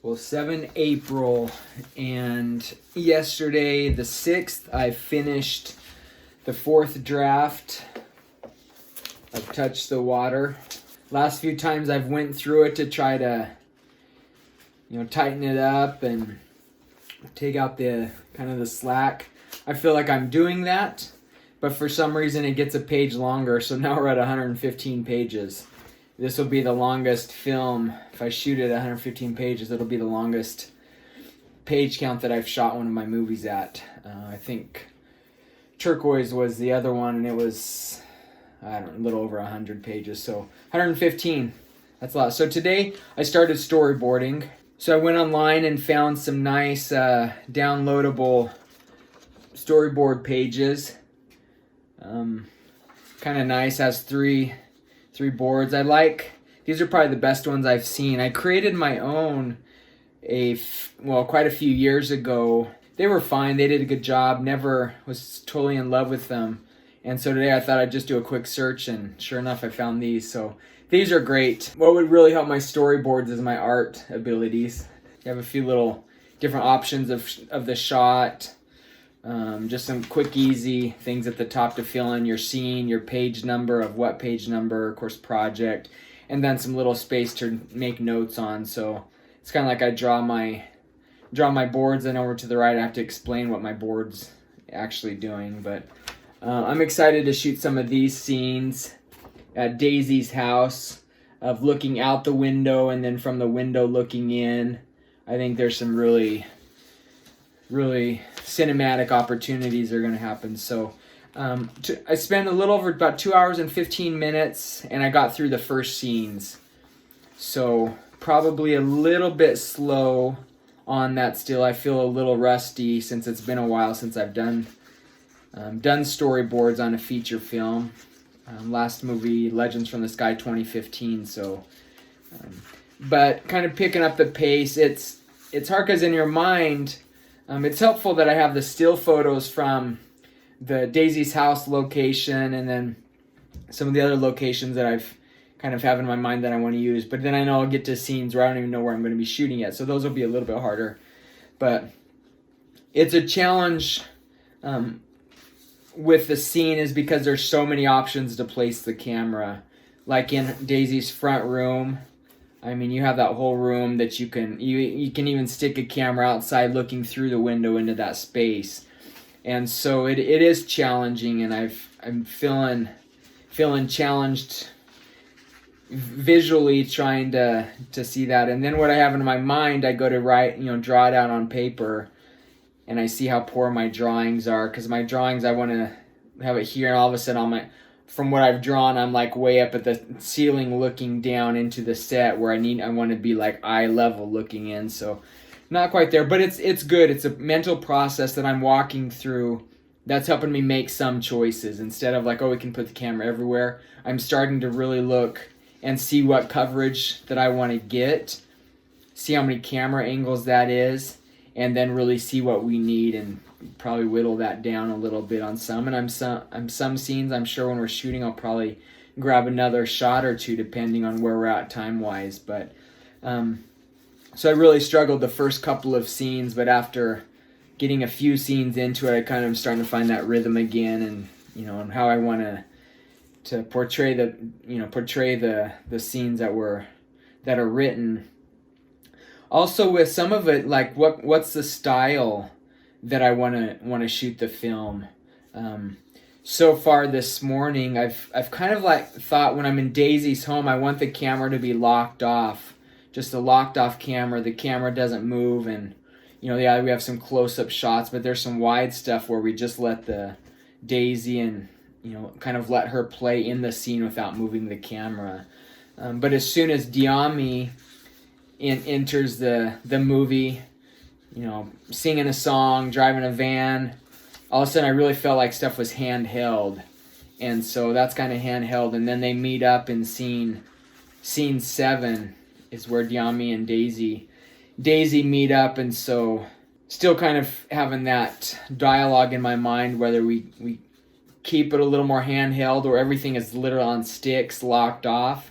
Well, 7 April, and yesterday, the 6th, I finished the 4th draft of Touch the Water. Last few times I've went through it to try to, tighten it up and take out the kind of the slack. I feel like I'm doing that, but for some reason it gets a page longer, so now we're at 115 pages. This will be the longest film. If I shoot it at 115 pages, it'll be the longest page count that I've shot one of my movies at. I think Turquoise was the other one, and it was, a little over 100 pages. So 115, that's a lot. So today I started storyboarding. So I went online and found some nice downloadable storyboard pages. Kind of nice, has three boards. These are probably the best ones I've seen. I created my own quite a few years ago. They were fine. They did a good job. Never was totally in love with them. And so today I thought I'd just do a quick search, and sure enough, I found these. So these are great. What would really help my storyboards is my art abilities. You have a few little different options of the shot. Just some quick, easy things at the top to fill in your scene, your page number of what page number, of course, project, and then some little space to make notes on. So it's kind of like I draw my boards, and over to the right I have to explain what my board's actually doing. But I'm excited to shoot some of these scenes at Daisy's house, of looking out the window and then from the window looking in. I think there's some really cinematic opportunities are going to happen. So I spent a little over about 2 hours and 15 minutes, and I got through the first scenes. So probably a little bit slow on that still. I feel a little rusty since it's been a while since I've done storyboards on a feature film. Last movie, Legends from the Sky, 2015. So, but kind of picking up the pace. It's hard because in your mind, it's helpful that I have the still photos from the Daisy's house location, and then some of the other locations that I've kind of have in my mind that I want to use. But then I know I'll get to scenes where I don't even know where I'm going to be shooting yet. So those will be a little bit harder. But it's a challenge with the scene, is because there's so many options to place the camera. Like in Daisy's front room, I mean, you have that whole room that you can even stick a camera outside looking through the window into that space. And so it is challenging, and I'm feeling challenged visually trying to see that. And then what I have in my mind, I go to draw it out on paper, and I see how poor my drawings are, because my drawings, I want to have it here, and all of a sudden from what I've drawn, I'm like way up at the ceiling looking down into the set where I want to be like eye level looking in. So not quite there, but it's good. It's a mental process that I'm walking through that's helping me make some choices. Instead of like, oh, we can put the camera everywhere, I'm starting to really look and see what coverage that I want to get, see how many camera angles that is, and then really see what we need and probably whittle that down a little bit on some. And some scenes, I'm sure when we're shooting, I'll probably grab another shot or two depending on where we're at time-wise. But so I really struggled the first couple of scenes, but after getting a few scenes into it, I kind of starting to find that rhythm again, and and how I want to portray the scenes that are written. Also, with some of it, like what's the style that I want to shoot the film. So far this morning, I've kind of like thought when I'm in Daisy's home, I want the camera to be locked off, just a locked off camera. The camera doesn't move, and we have some close up shots, but there's some wide stuff where we just let the Daisy and kind of let her play in the scene without moving the camera. But as soon as Diami enters the movie, singing a song, driving a van, all of a sudden I really felt like stuff was handheld. And so that's kind of handheld. And then they meet up in scene 7 is where Diami and Daisy meet up. And so still kind of having that dialogue in my mind, whether we keep it a little more handheld or everything is literally on sticks locked off,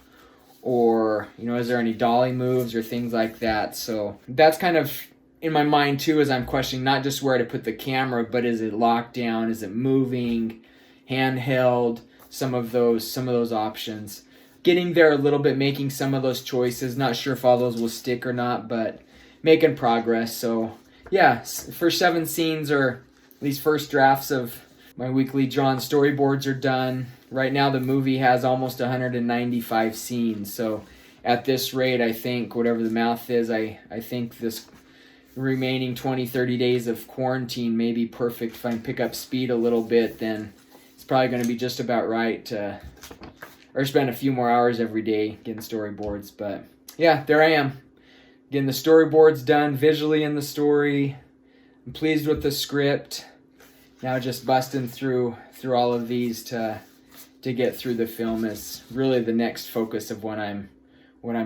or is there any dolly moves or things like that. So that's kind of in my mind too, as I'm questioning not just where to put the camera, but is it locked down, is it moving, handheld, some of those options. Getting there a little bit, making some of those choices. Not sure if all those will stick or not, but making progress. So yeah, first 7 scenes, or at least first drafts of my weekly drawn storyboards, are done. Right now the movie has almost 195 scenes. So at this rate, I think, whatever the math is, I think this remaining 20-30 days of quarantine may be perfect. If I can pick up speed a little bit, then it's probably going to be just about right to, or spend a few more hours every day getting storyboards. But yeah, there I am, getting the storyboards done, visually in the story. I'm pleased with the script. Now just busting through all of these to get through the film is really the next focus of what I'm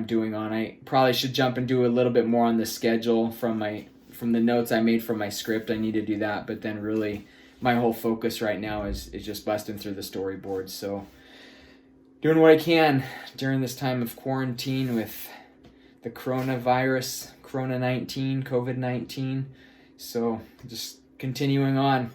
doing on. I probably should jump and do a little bit more on the schedule from the notes I made from my script. I need to do that, but then really my whole focus right now is just busting through the storyboards. So doing what I can during this time of quarantine with the coronavirus, COVID-19. So just continuing on.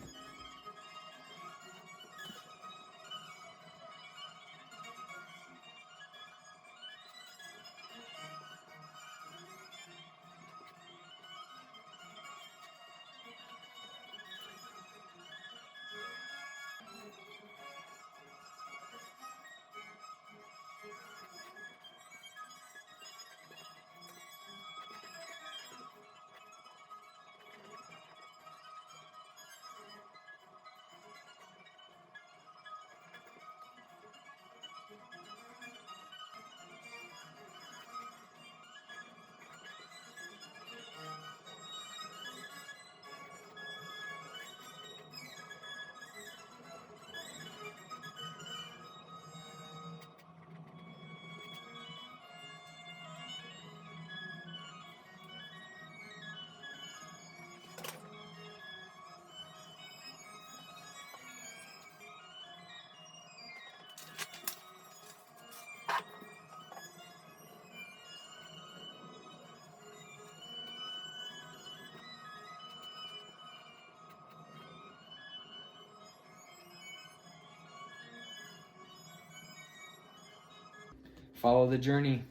Follow the journey.